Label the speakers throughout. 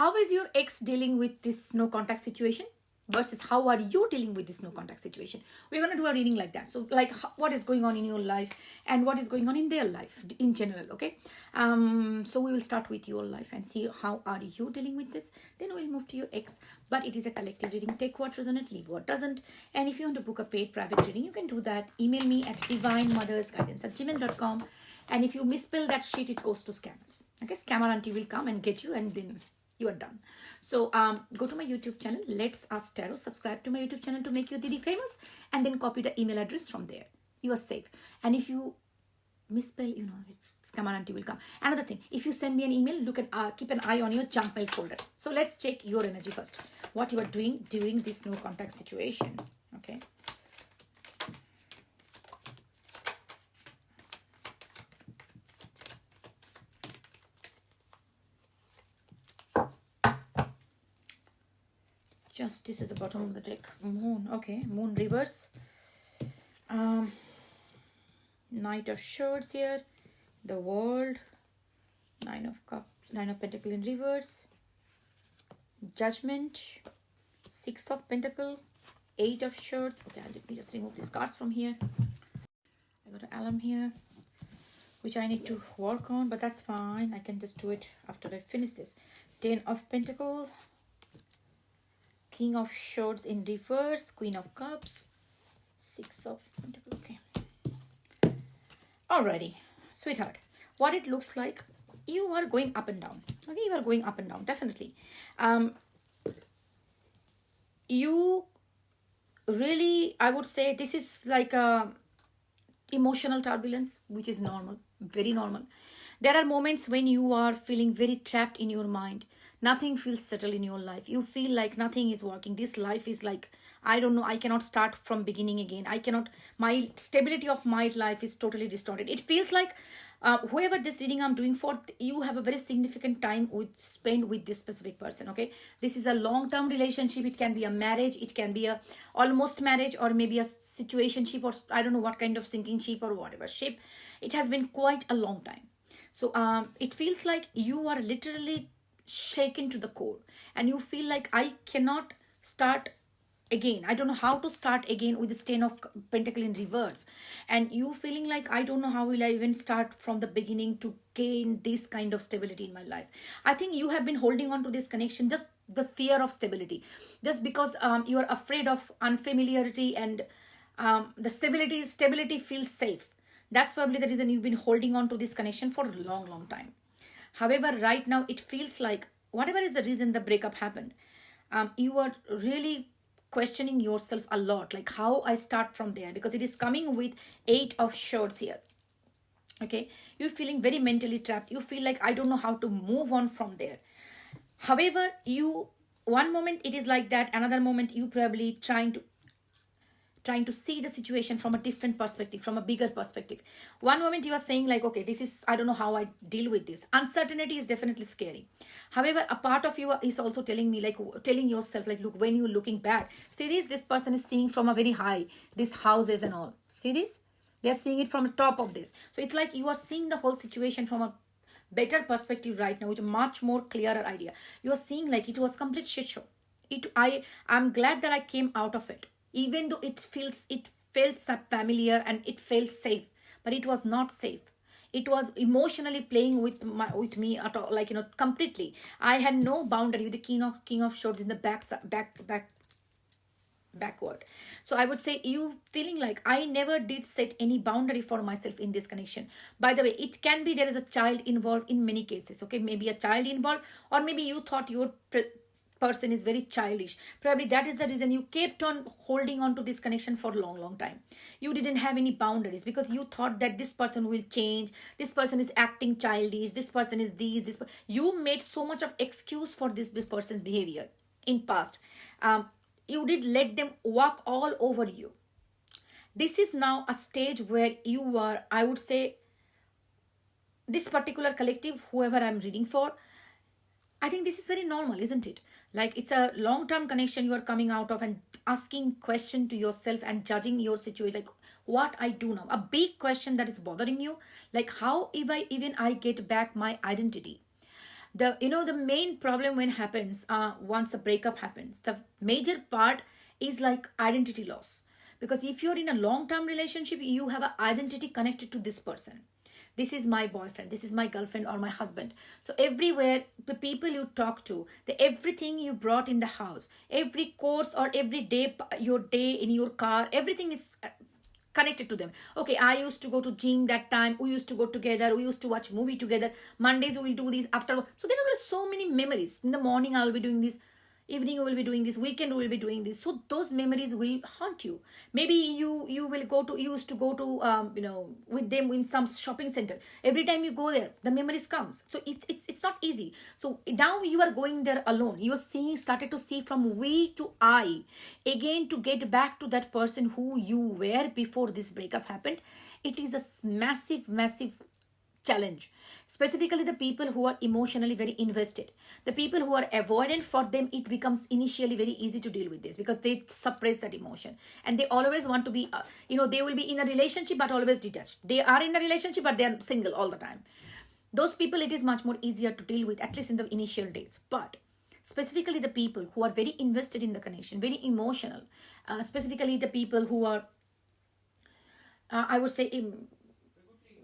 Speaker 1: how is your ex dealing with this no contact situation versus how are you dealing with this no contact situation? We're going to do a reading like that. So like what is going on in your life and what is going on in their life in general. Okay. So we will start with your life and see how are you dealing with this. Then we'll move to your ex, but it is a collective reading. Take what resonates, leave what doesn't. And if you want to book a paid private reading, you can do that. Email me at divinemothersguidance@gmail.com. And if you misspell that shit, it goes to scammers. Okay, scammer auntie will come and get you, and then you are done. So go to my YouTube channel, Let's Ask Tarot. Subscribe to my YouTube channel to make you Didi famous, and then copy the email address from there. You are safe. And if you misspell, you know, it's scammer auntie will come. Another thing, if you send me an email, look at keep an eye on your junk mail folder. So let's check your energy first. What you are doing during this no contact situation. Okay. Justice at the bottom of the deck. Moon. Okay. Moon reverse. Knight of Swords here. The World. Nine of Cups. Nine of Pentacles in reverse. Judgment. Six of Pentacles. Eight of Swords. Okay, let me just remove these cards from here. I got an alarm here, which I need to work on, but that's fine. I can just do it after I finish this. Ten of Pentacles. King of Swords in reverse, Queen of Cups, Six of Pentacles. Okay. Alrighty, sweetheart. What it looks like, you are going up and down. Okay, you are going up and down, definitely. You really, I would say, this is like a emotional turbulence, which is normal, very normal. There are moments when you are feeling very trapped in your mind. Nothing feels settled in your life. You feel like nothing is working. This life is like, I don't know, I cannot start from beginning again. I cannot, my stability of my life is totally distorted. It feels like whoever this reading I'm doing for, you have a very significant time spent with this specific person, okay? This is a long-term relationship. It can be a marriage. It can be a almost marriage, or maybe a situationship, or I don't know what kind of sinking ship or whatever ship. It has been quite a long time. So it feels like you are literally shaken to the core, and you feel like I cannot start again. I don't know how to start again with the Ten of Pentacles in reverse, and you feeling like I don't know how will I even start from the beginning to gain this kind of stability in my life. I think you have been holding on to this connection, just the fear of stability, just because you are afraid of unfamiliarity, and the stability feels safe. That's probably the reason you've been holding on to this connection for a long time. However, right now it feels like whatever is the reason the breakup happened, you are really questioning yourself a lot, like how I start from there, because it is coming with Eight of Swords here. Okay, you're feeling very mentally trapped. You feel like I don't know how to move on from there. However, you one moment it is like that, another moment you probably trying to see the situation from a different perspective, from a bigger perspective. One moment you are saying like, okay, this is, I don't know how I deal with this. Uncertainty is definitely scary. However, a part of you is also telling me, like, telling yourself, like, look, when you're looking back, see this person is seeing from a very high, these houses and all. See this? They're seeing it from the top of this. So it's like you are seeing the whole situation from a better perspective right now, with a much more clearer idea. You are seeing like it was complete shit show. I'm glad that I came out of it. Even though it felt familiar and it felt safe, but it was not safe. It was emotionally playing with me at all, like, you know, completely. I had no boundary with the King of Swords in the backward. So I would say you feeling like I never did set any boundary for myself in this connection. By the way, it can be there is a child involved in many cases. Okay, maybe a child involved, or maybe you thought your person is very childish. Probably that is the reason you kept on holding on to this connection for a long time. You didn't have any boundaries because you thought that this person will change, this person is acting childish, this person is you made so much of excuse for this person's behavior in past. You did let them walk all over you. This is now a stage where you are, I would say, this particular collective, whoever I'm reading for, I think this is very normal, isn't it? Like, it's a long-term connection you are coming out of, and asking question to yourself and judging your situation, like, what I do now. A big question that is bothering you, like, how if I get back my identity? The main problem when happens once a breakup happens, the major part is like identity loss. Because if you're in a long term relationship, you have an identity connected to this person. This is my boyfriend, this is my girlfriend or my husband. So everywhere, the people you talk to, the everything you brought in the house, every course or every day, your day in your car, everything is connected to them. Okay, I used to go to gym that time, we used to go together, we used to watch movie together, Mondays we will do this after work. So there are so many memories. In the morning I will be doing this, evening you will be doing this, weekend we will be doing this. So those memories will haunt you. Maybe you will go to, you used to go to with them in some shopping center. Every time you go there, the memories comes. So it's not easy. So now you are going there alone, you are seeing, started to see from we to I again, to get back to that person who you were before this breakup happened. It is a massive challenge. Specifically the people who are emotionally very invested, the people who are avoidant, for them it becomes initially very easy to deal with this, because they suppress that emotion and they always want to be they will be in a relationship but always detached. They are in a relationship but they are single all the time. Those people, it is much more easier to deal with, at least in the initial days. But specifically the people who are very invested in the connection, very emotional, specifically the people who are I would say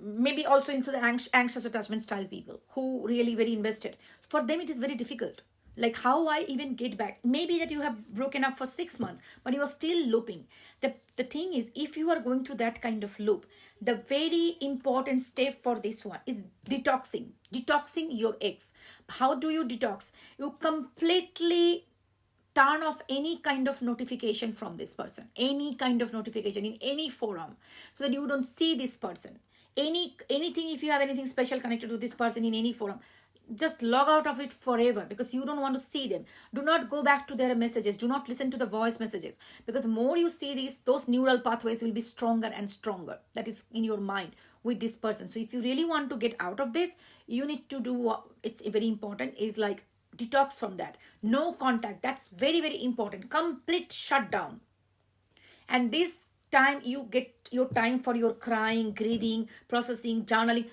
Speaker 1: maybe also into the anxious attachment style people who really very invested, for them it is very difficult. Like, how I even get back? Maybe that you have broken up for 6 months but you are still looping. The thing is, if you are going through that kind of loop, the very important step for this one is detoxing your ex. How do you detox? You completely turn off any kind of notification from this person, any kind of notification in any forum, so that you don't see this person. Anything, if you have anything special connected to this person in any forum, just log out of it forever, because you don't want to see them. Do not go back to their messages, do not listen to the voice messages, because more you see these, those neural pathways will be stronger and stronger, that is in your mind with this person. So if you really want to get out of this, you need to do what it's very important is like detox from that. No contact, that's very important. Complete shutdown. And this time you get your time for your crying, grieving, processing, journaling,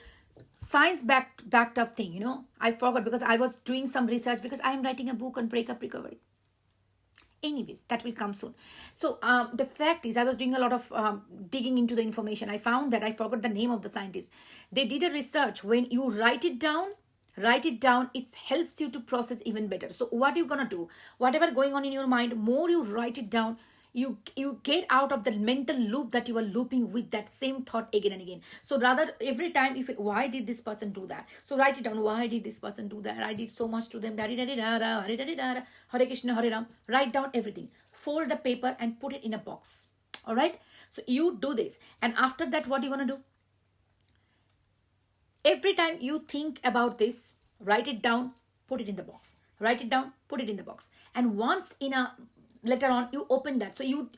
Speaker 1: science backed up thing. I forgot, because I was doing some research, because I am writing a book on breakup recovery. Anyways, that will come soon. So the fact is, I was doing a lot of digging into the information. I found that I forgot the name of the scientist. They did a research. When you write it down, it helps you to process even better. So what you're gonna do, whatever going on in your mind, more you write it down, you get out of the mental loop that you are looping with that same thought again and again. So rather, every time, why did this person do that, so write it down. Why did this person do that? I did so much to them. Hare Krishna, Hare Ram. Write down everything, fold the paper and put it in a box. All right, so you do this, and after that, what you're gonna do, every time you think about this, write it down, put it in the box. Write it down, put it in the box. And once later on, you open that. So you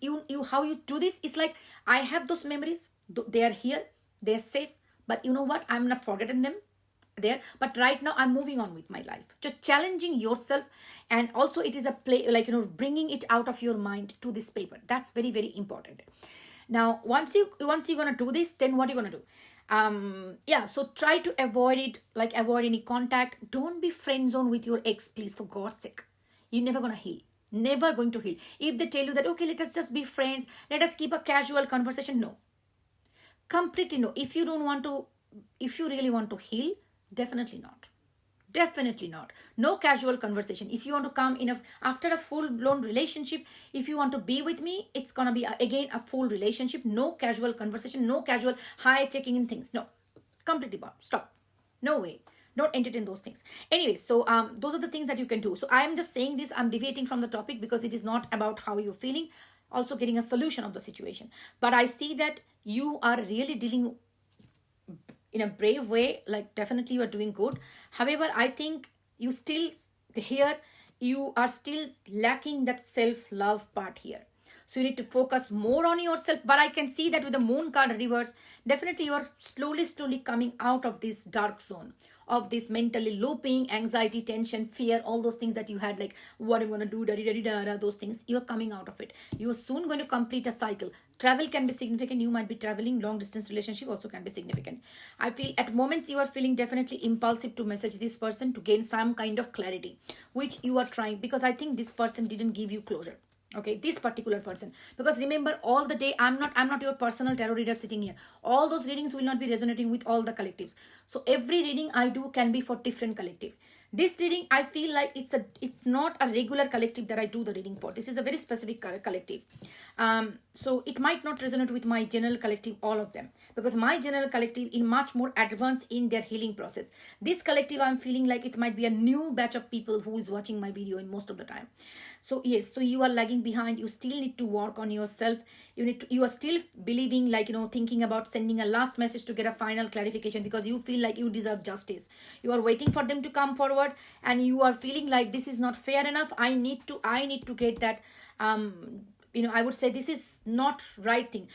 Speaker 1: how you do this, it's like, I have those memories, they are here, they're safe, but you know what, I'm not forgetting them there, but right now I'm moving on with my life. Just challenging yourself, and also it is a play, like bringing it out of your mind to this paper. That's very important. Now once you're gonna do this, then what you're gonna do, so try to avoid it, like avoid any contact. Don't be friend zone with your ex, please, for God's sake. You're never gonna heal, never going to heal. If they tell you that, okay, let us just be friends, let us keep a casual conversation, no, completely no. If you really want to heal, definitely not. No casual conversation. If you want to come after a full-blown relationship, if you want to be with me, it's gonna be again a full relationship. No casual conversation, no casual hi, checking in things, no, completely stop, no way. Don't entertain those things. Anyways, so those are the things that you can do. So I am just saying this, I'm deviating from the topic, because it is not about how you're feeling, also getting a solution of the situation. But I see that you are really dealing in a brave way, like definitely you are doing good. However, I think you are still lacking that self-love part here. So you need to focus more on yourself. But I can see that with the moon card reverse, definitely you are slowly coming out of this dark zone of this mentally looping, anxiety, tension, fear, all those things that you had, like what I'm going to do, those things, you're coming out of it. You're soon going to complete a cycle. Travel can be significant. You might be traveling. Long distance relationship also can be significant. I feel at moments you are feeling definitely impulsive to message this person to gain some kind of clarity, which you are trying, because I think this person didn't give you closure. Okay, this particular person, because remember, all the day I'm not your personal tarot reader sitting here. All those readings will not be resonating with all the collectives. So every reading I do can be for different collective. This reading, I feel like it's not a regular collective that I do the reading for. This is a very specific collective. So it might not resonate with my general collective, all of them, because my general collective is much more advanced in their healing process. This collective, I'm feeling like it might be a new batch of people who is watching my video in most of the time. So yes, so you are lagging behind. You still need to work on yourself. You are still believing, like, thinking about sending a last message to get a final clarification, because you feel like you deserve justice. You are waiting for them to come forward, and you are feeling like this is not fair enough. I need to get that. I would say this is not right thing.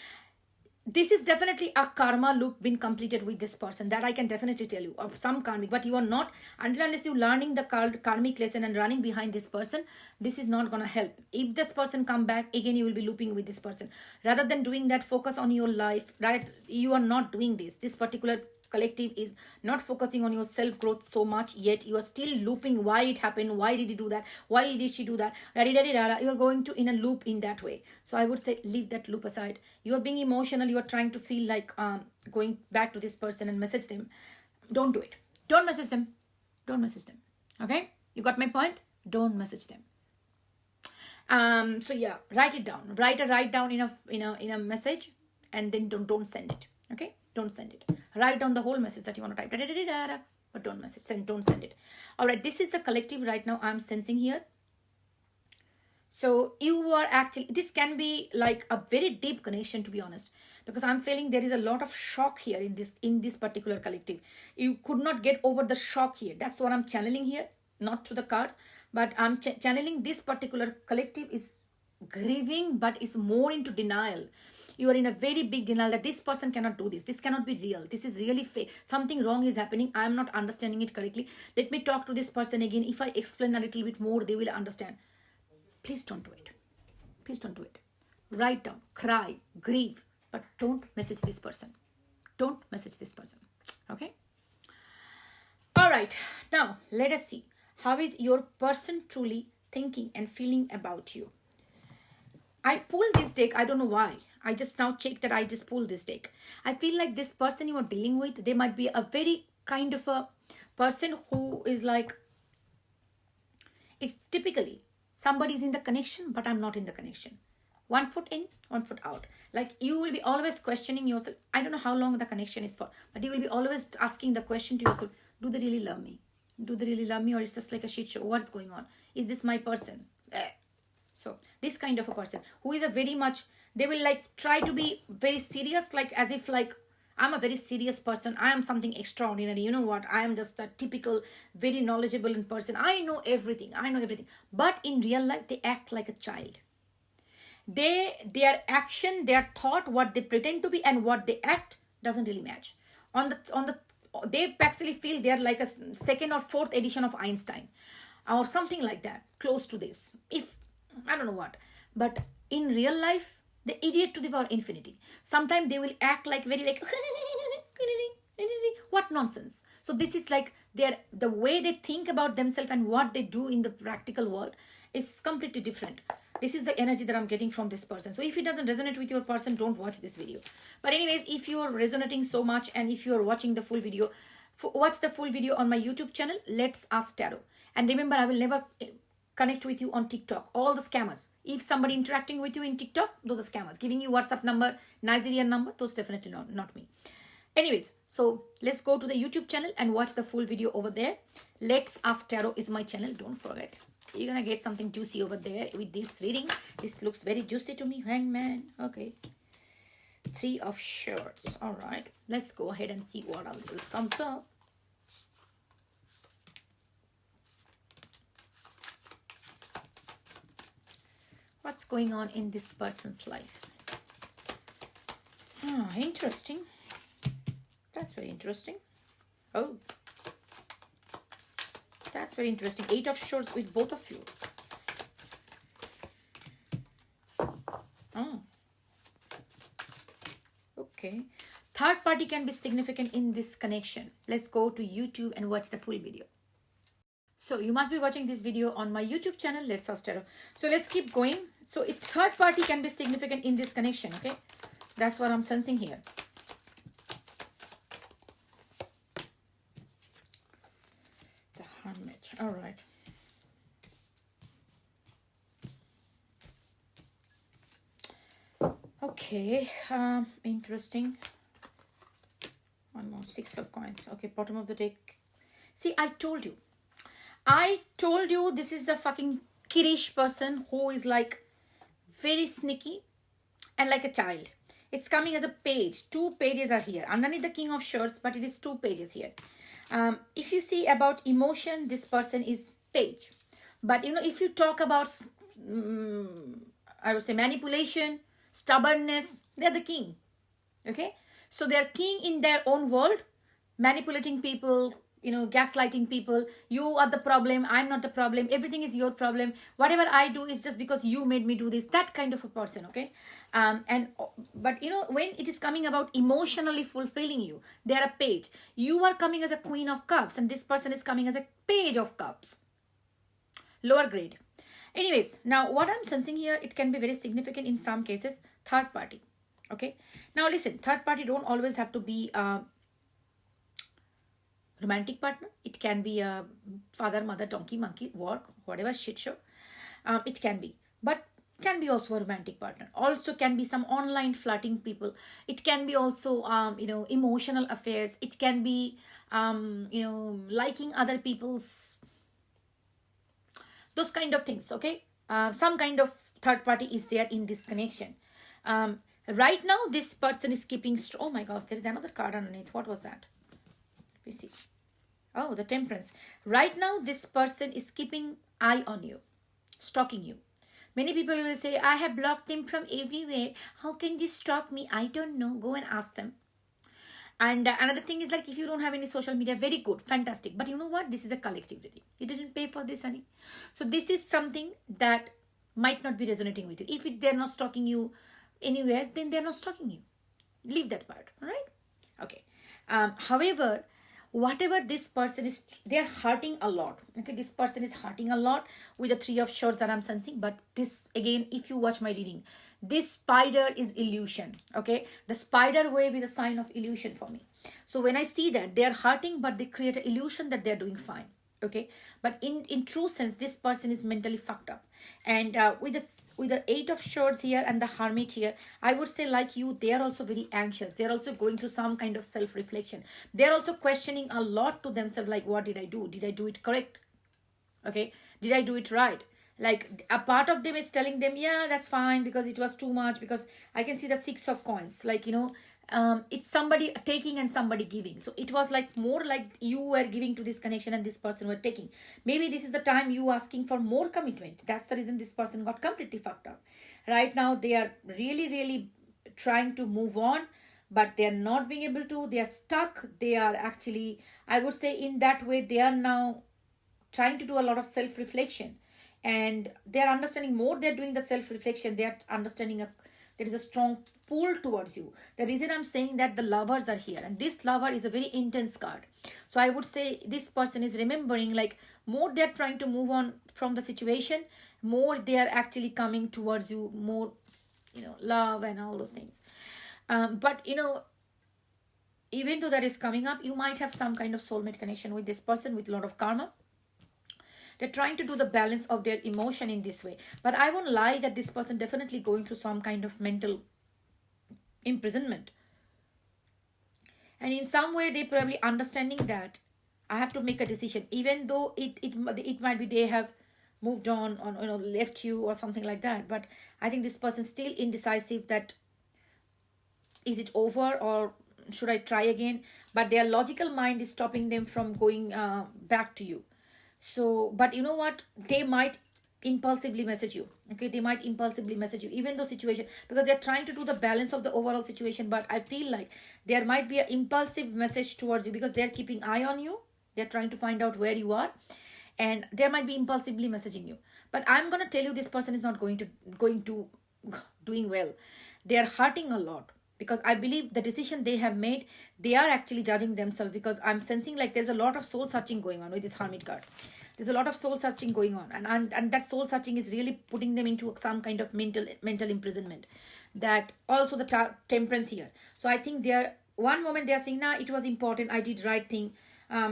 Speaker 1: This is definitely a karma loop been completed with this person, that I can definitely tell you, of some karmic. But you are not, until unless you learning the karmic lesson and running behind this person, this is not gonna help. If this person come back again, you will be looping with this person. Rather than doing that, focus on your life, right? You are not doing this particular collective is not focusing on your self growth so much, yet you are still looping. Why it happened, why did he do that, why did she do that, you are going to in a loop in that way. So I would say leave that loop aside. You are being emotional, you are trying to feel like going back to this person and message them. Don't do it. Don't message them. Don't message them. Okay, you got my point. Don't message them. So yeah, write it down. Write down in a message, and then don't send it. Okay, don't send it. Write down the whole message that you want to type, but don't don't send it. All right, this is the collective right now I'm sensing here. So you are actually, this can be like a very deep connection, to be honest, because I'm feeling there is a lot of shock here in this particular collective. You could not get over the shock here. That's what I'm channeling here, not to the cards, but I'm channeling this particular collective is grieving, but is more into denial. You are in a very big denial that this person cannot do this. This cannot be real. This is really fake. Something wrong is happening. I am not understanding it correctly. Let me talk to this person again. If I explain a little bit more, they will understand. Please don't do it. Please don't do it. Write down, cry, grieve, but don't message this person. Don't message this person. Okay? All right. Now, let us see. How is your person truly thinking and feeling about you? I pulled this deck. I don't know why. I just now checked that I just pulled this deck. I feel like this person you are dealing with, they might be a very kind of a person who is like, it's typically somebody is in the connection, but I'm not in the connection. 1 foot in, 1 foot out. Like you will be always questioning yourself. I don't know how long the connection is for, but you will be always asking the question to yourself, do they really love me? Do they really love me, or it's just like a shit show? What's going on? Is this my person? So this kind of a person who is a very much, they will like try to be very serious, like as if like, I'm a very serious person. I am something extraordinary. You know what? I am just a typical, very knowledgeable in person. I know everything. But in real life, they act like a child. Their action, their thought, what they pretend to be and what they act doesn't really match. They actually feel they're like a second or fourth edition of Einstein or something like that, close to this. If I don't know what, but in real life, the idiot to the power infinity. Sometimes they will act like very like what nonsense. So this is like the way they think about themselves and what they do in the practical world is completely different. This is the energy that I'm getting from this person. So if it doesn't resonate with your person, don't watch this video. But anyways, if you are resonating so much and if you are watching the full video, watch the full video on my YouTube channel, Let's Ask Tarot. And remember, I will never connect with you on TikTok. All the scammers. If somebody interacting with you in TikTok, those are scammers. Giving you WhatsApp number, Nigerian number, those definitely not me. Anyways, so let's go to the YouTube channel and watch the full video over there. Let's Ask Tarot is my channel. Don't forget. You're going to get something juicy over there with this reading. This looks very juicy to me. Hangman. Okay. 3 of Swords. All right. Let's go ahead and see what else comes up. What's going on in this person's life? Interesting. That's very interesting. Oh, That's very interesting. 8 of Swords with both of you. Oh. Okay. Third party can be significant in this connection. Let's go to YouTube and watch the full video. So you must be watching this video on my YouTube channel. Let's start. So let's keep going. So if third party can be significant in this connection, okay? That's what I'm sensing here. The Hermit. All right. Okay. Interesting. One more. 6 of Coins. Okay, bottom of the deck. See, I told you this is a fucking kiddish person who is like very sneaky and like a child. It's coming as a page. 2 pages are here. Underneath the King of Swords, but it is 2 pages here. If you see about emotion, this person is page. But you know, if you talk about, I would say manipulation, stubbornness, they're the king. Okay? So they're king in their own world, manipulating people, you know, gaslighting people. You are the problem. I'm not the problem. Everything is your problem. Whatever I do is just because you made me do this. That kind of a person, okay? But you know, when it is coming about emotionally fulfilling you, they are a page. You are coming as a Queen of Cups, and this person is coming as a Page of Cups. Lower grade. Anyways, now what I'm sensing here, it can be very significant in some cases. Third party. Okay? Now listen, third party don't always have to be romantic partner. It can be a father, mother, donkey, monkey, work, whatever shit show. It can be. But can be also a romantic partner. Also can be some online flirting people. It can be also, you know, emotional affairs. It can be, you know, liking other people's, those kind of things, okay? Some kind of third party is there in this connection. Right now, this person is keeping, oh my gosh, there is another card underneath. What was that? Let me see. Oh, the Temperance. Right now, this person is keeping eye on you, stalking you. Many people will say, I have blocked them from everywhere. How can they stalk me? I don't know. Go and ask them. And another thing is like, if you don't have any social media, very good, fantastic. But you know what? This is a collective reading. You didn't pay for this, honey. So this is something that might not be resonating with you. If they're not stalking you anywhere, then they're not stalking you. Leave that part, all right? Okay. However, whatever this person is, they're hurting a lot. Okay, this person is hurting a lot with the 3 of Swords that I'm sensing. But this, again, if you watch my reading, this spider is illusion. Okay, the spider wave is a sign of illusion for me. So when I see that, they're hurting, but they create an illusion that they're doing fine. Okay, but in true sense, this person is mentally fucked up. And with the 8 of Swords here and the Hermit here, I would say like you, they are also very anxious. They're also going through some kind of self-reflection. They're also questioning a lot to themselves, like, what did I do? Did I do it correct? Okay, did I do it right? Like, a part of them is telling them, yeah, that's fine, because it was too much, because I can see the 6 of Coins. Like, you know, it's somebody taking and somebody giving. So it was like more like you were giving to this connection and this person were taking. Maybe this is the time you asking for more commitment. That's the reason this person got completely fucked up. Right now, they are really, really trying to move on, but they are not being able to. They are stuck. They are actually, I would say in that way, they are now trying to do a lot of self-reflection. And they are understanding more. They're doing the self-reflection. They are understanding there is a strong pull towards you. The reason I'm saying that the lovers are here, and this lover is a very intense card. So I would say this person is remembering, like, more they're trying to move on from the situation, more they are actually coming towards you, more, you know, love and all those things. But you know, even though that is coming up, you might have some kind of soulmate connection with this person with a lot of karma. They're trying to do the balance of their emotion in this way. But I won't lie that this person definitely going through some kind of mental imprisonment. And in some way, they probably understanding that I have to make a decision. Even though it might be they have moved on, or, you know, left you or something like that. But I think this person still indecisive that is it over or should I try again? But their logical mind is stopping them from going back to you. So, but you know what? They might impulsively message you. Okay, they might impulsively message you, even though situation, because they're trying to do the balance of the overall situation. But I feel like there might be an impulsive message towards you because they're keeping eye on you. They're trying to find out where you are. and they might be impulsively messaging you. But I'm going to tell you, this person is not going to doing well. They are hurting a lot, because I believe the decision they have made, they are actually judging themselves, because I'm sensing like there's a lot of soul searching going on with this Hermit card. There's a lot of soul searching going on, and that soul searching is really putting them into some kind of mental imprisonment. That also the temperance here. So I think they are, one moment they are saying, nah, it was important, I did right thing,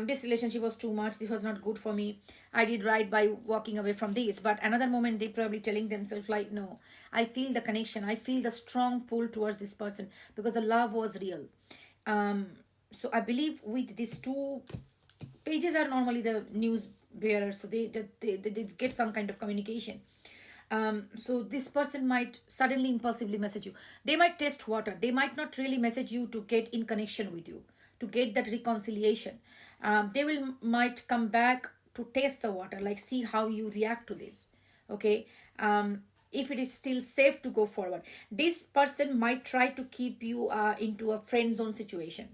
Speaker 1: this relationship was too much, this was not good for me, I did right by walking away from this. But another moment they probably telling themselves like, no, I feel the connection, I feel the strong pull towards this person, because the love was real. So I believe with these two pages are normally the news bearers, so they get some kind of communication. So this person might suddenly impulsively message you. They might test water. They might not really message you to get in connection with you, to get that reconciliation. They will might come back to test the water, like see how you react to this. Okay. If it is still safe to go forward. This person might try to keep you into a friend zone situation.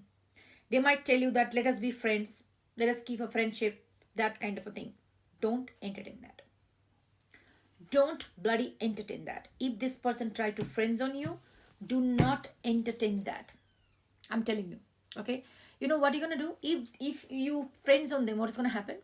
Speaker 1: They might tell you that let us be friends, let us keep a friendship, that kind of a thing. Don't entertain that. Don't bloody entertain that. If this person try to friend zone you, do not entertain that. I'm telling you. Okay. You know what you're gonna do? If you friend zone them, what's gonna happen?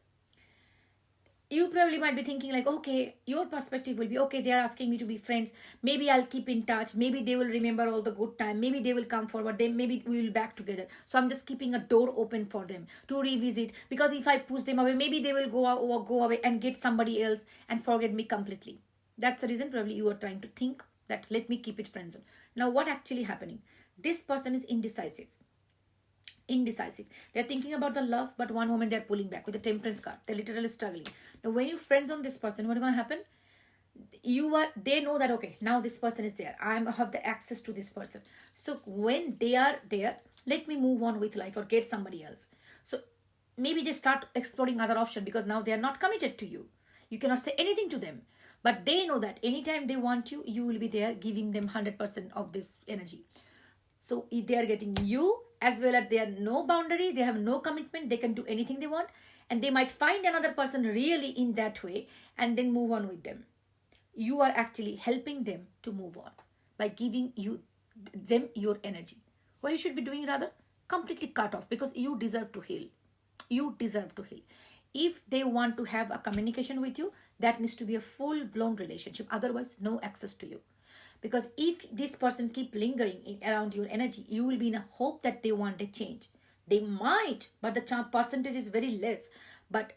Speaker 1: You probably might be thinking like, okay, your perspective will be, okay, they are asking me to be friends, maybe I'll keep in touch, maybe they will remember all the good time, maybe they will come forward, then maybe we will back together. So I'm just keeping a door open for them to revisit, because if I push them away, maybe they will go away and get somebody else and forget me completely. That's the reason probably you are trying to think that let me keep it friend zone. Now what actually happening? This person is indecisive. They're thinking about the love, but one moment they're pulling back with the temperance card. They're literally struggling. Now when you friends on this person, what's going to happen? They know that, okay, now this person is there, I have the access to this person. So when they are there, let me move on with life or get somebody else. So maybe they start exploring other option, because now they are not committed to you. You cannot say anything to them, but they know that anytime they want you, you will be there giving them 100% of this energy. So if they are getting you, as well as they are no boundary, they have no commitment, they can do anything they want, and they might find another person really in that way and then move on with them. You are actually helping them to move on by giving them your energy. What you should be doing, rather, completely cut off, because you deserve to heal. You deserve to heal. If they want to have a communication with you, that needs to be a full-blown relationship. Otherwise, no access to you. Because if this person keep lingering around your energy, you will be in a hope that they want a change. They might, but the percentage is very less. But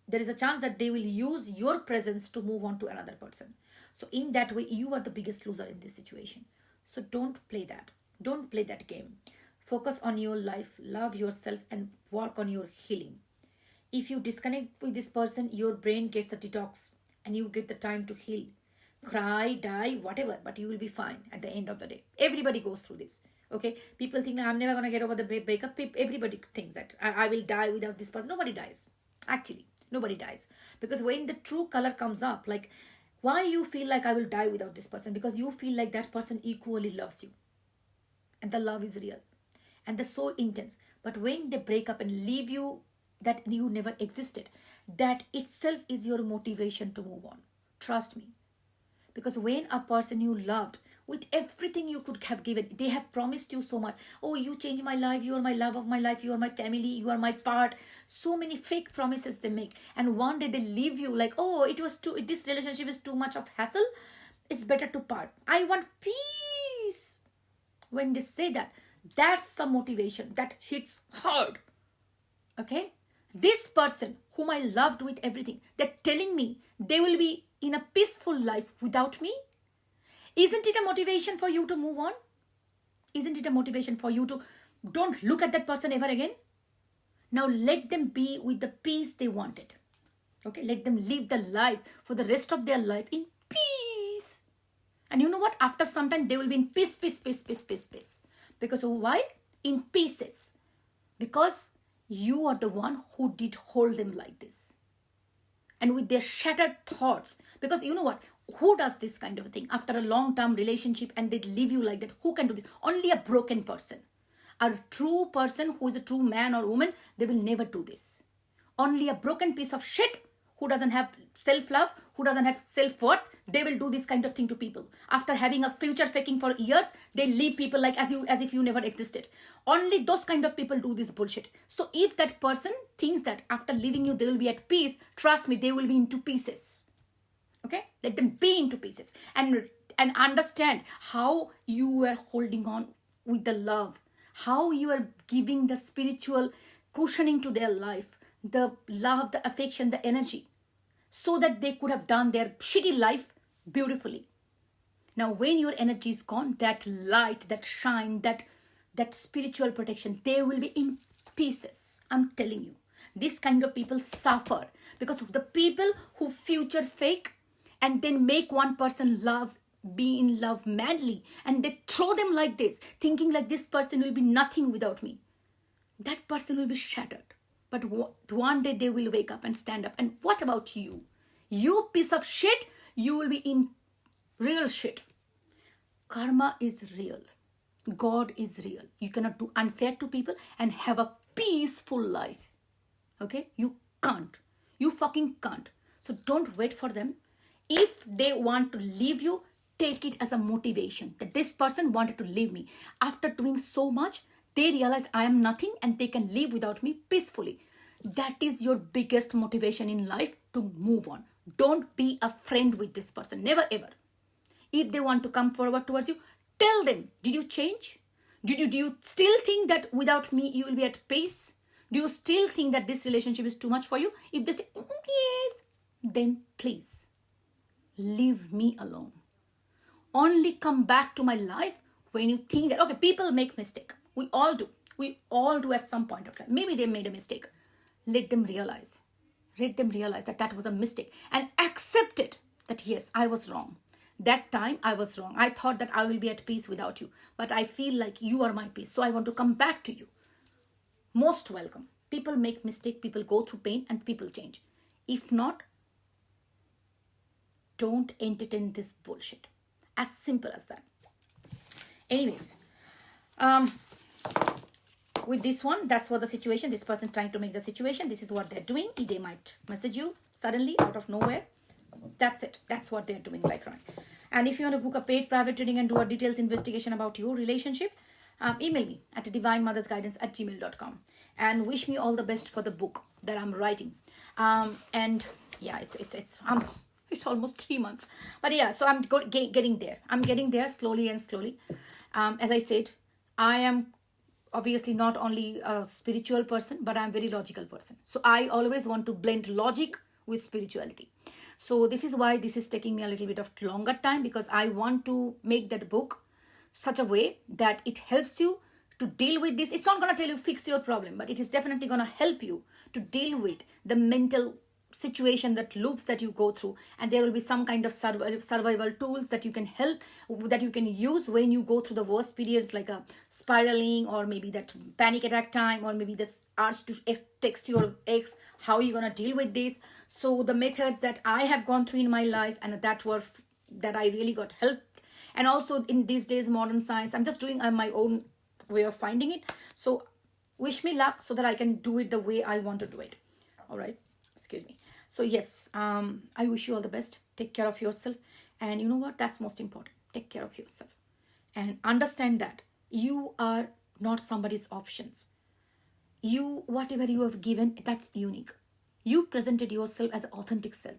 Speaker 1: there is a chance that they will use your presence to move on to another person. So in that way, you are the biggest loser in this situation. So don't play that. Don't play that game. Focus on your life, love yourself, and work on your healing. If you disconnect with this person, your brain gets a detox and you get the time to heal. Cry, die, whatever, but you will be fine at the end of the day. Everybody goes through this. Okay, people think I'm never going to get over the breakup. Everybody thinks that I will die without this person. Nobody dies. Actually, nobody dies. Because when the true color comes up, like, why you feel like I will die without this person? Because you feel like that person equally loves you. And the love is real. And they're so intense. But when they break up and leave you, that you never existed, that itself is your motivation to move on. Trust me. Because when a person you loved with everything you could have given, they have promised you so much. Oh, you changed my life. You are my love of my life. You are my family. You are my part. So many fake promises they make. And one day they leave you like, oh, this relationship is too much of hassle. It's better to part. I want peace. When they say that, that's the motivation that hits hard. Okay? This person whom I loved with everything, they're telling me they will be in a peaceful life without me. Isn't it a motivation for you to move on? Isn't it a motivation for you to don't look at that person ever again? Now let them be with the peace they wanted. Okay, let them live the life for the rest of their life in peace. And you know what? After some time, they will be in peace. Because why? In pieces. Because you are the one who did hold them like this. And with their shattered thoughts. Because you know what? Who does this kind of thing after a long-term relationship and they leave you like that? Who can do this? Only a broken person. A true person who is a true man or woman, they will never do this. Only a broken piece of shit who doesn't have self-love, who doesn't have self-worth, they will do this kind of thing to people. After having a future faking for years, they leave people like as if you never existed. Only those kind of people do this bullshit. So if that person thinks that after leaving you they will be at peace, trust me, they will be into pieces. Okay, let them be into pieces, and understand how you are holding on with the love, how you are giving the spiritual cushioning to their life, the love, the affection, the energy, so that they could have done their shitty life beautifully. Now when your energy is gone, that light, that shine, that spiritual protection, they will be in pieces. I'm telling you, this kind of people suffer because of the people who future fake and then make one person be in love madly, and they throw them like this, thinking like this person will be nothing without me. That person will be shattered. But one day they will wake up and stand up. And what about you? You piece of shit, you will be in real shit. Karma is real. God is real. You cannot do unfair to people and have a peaceful life. Okay? You can't. You fucking can't. So don't wait for them. If they want to leave you, take it as a motivation that this person wanted to leave me. After doing so much, they realize I am nothing and they can live without me peacefully. That is your biggest motivation in life to move on. Don't be a friend with this person. Never ever. If they want to come forward towards you, tell them, did you change? Do you still think that without me you will be at peace? Do you still think that this relationship is too much for you? If they say, yes, then please leave me alone. Only come back to my life when you think that, okay, people make mistake. We all do. We all do at some point of time. Maybe they made a mistake. Let them realize. Let them realize that that was a mistake and accept it, that yes, I was wrong. That time I was wrong. I thought that I will be at peace without you. But I feel like you are my peace. So I want to come back to you. Most welcome. People make mistake. People go through pain and people change. If not, don't entertain this bullshit. As simple as that. Anyways, with this one, that's what the situation, this person trying to make the situation, this is what they're doing. They might message you suddenly out of nowhere. That's it. That's what they're doing later on. And if you want to book a paid private reading and do a details investigation about your relationship, email me at divinemothersguidance@gmail.com and wish me all the best for the book that I'm writing. And yeah, it's almost 3 months, but yeah, so I'm getting there. I'm getting there slowly and slowly. As I said, I am obviously not only a spiritual person, but I'm a very logical person. So I always want to blend logic with spirituality. So this is why this is taking me a little bit of longer time, because I want to make that book such a way that it helps you to deal with this. It's not going to tell you fix your problem, but it is definitely going to help you to deal with the mental situation, that loops that you go through, and there will be some kind of survival tools that you can use when you go through the worst periods, like a spiraling, or maybe that panic attack time, or maybe this urge to text your ex. How are you going to deal with this? So the methods that I have gone through in my life, and that I really got help. And also in these days, modern science, I'm just doing my own way of finding it. So wish me luck so that I can do it the way I want to do it. All right, excuse me. So yes, I wish you all the best. Take care of yourself. And you know what? That's most important. Take care of yourself. And understand that you are not somebody's options. Whatever you have given, that's unique. You presented yourself as an authentic self.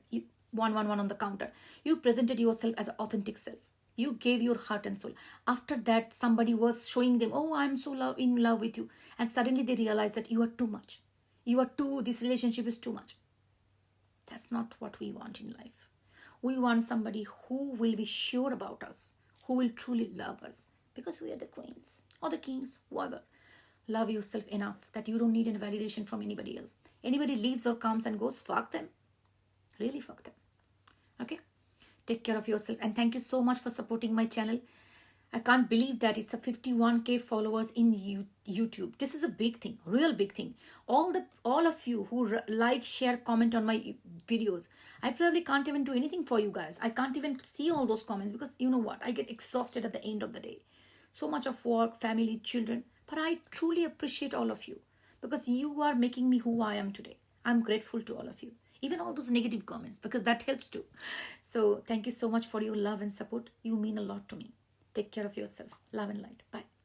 Speaker 1: 111 on the counter. You presented yourself as an authentic self. You gave your heart and soul. After that, somebody was showing them, oh, I'm so in love with you. And suddenly they realize that you are too much. This relationship is too much. That's not what we want in life. We want somebody who will be sure about us, who will truly love us, because we are the queens or the kings, whoever. Love yourself enough that you don't need any validation from anybody else. Anybody leaves or comes and goes, fuck them. Really fuck them. Okay? Take care of yourself. And thank you so much for supporting my channel. I can't believe that it's a 51k followers in YouTube. This is a big thing, real big thing. All of you who like, share, comment on my videos. I probably can't even do anything for you guys. I can't even see all those comments, because you know what? I get exhausted at the end of the day. So much of work, family, children. But I truly appreciate all of you, because you are making me who I am today. I'm grateful to all of you. even all those negative comments, because that helps too. So thank you so much for your love and support. You mean a lot to me. Take care of yourself. Love and light. Bye.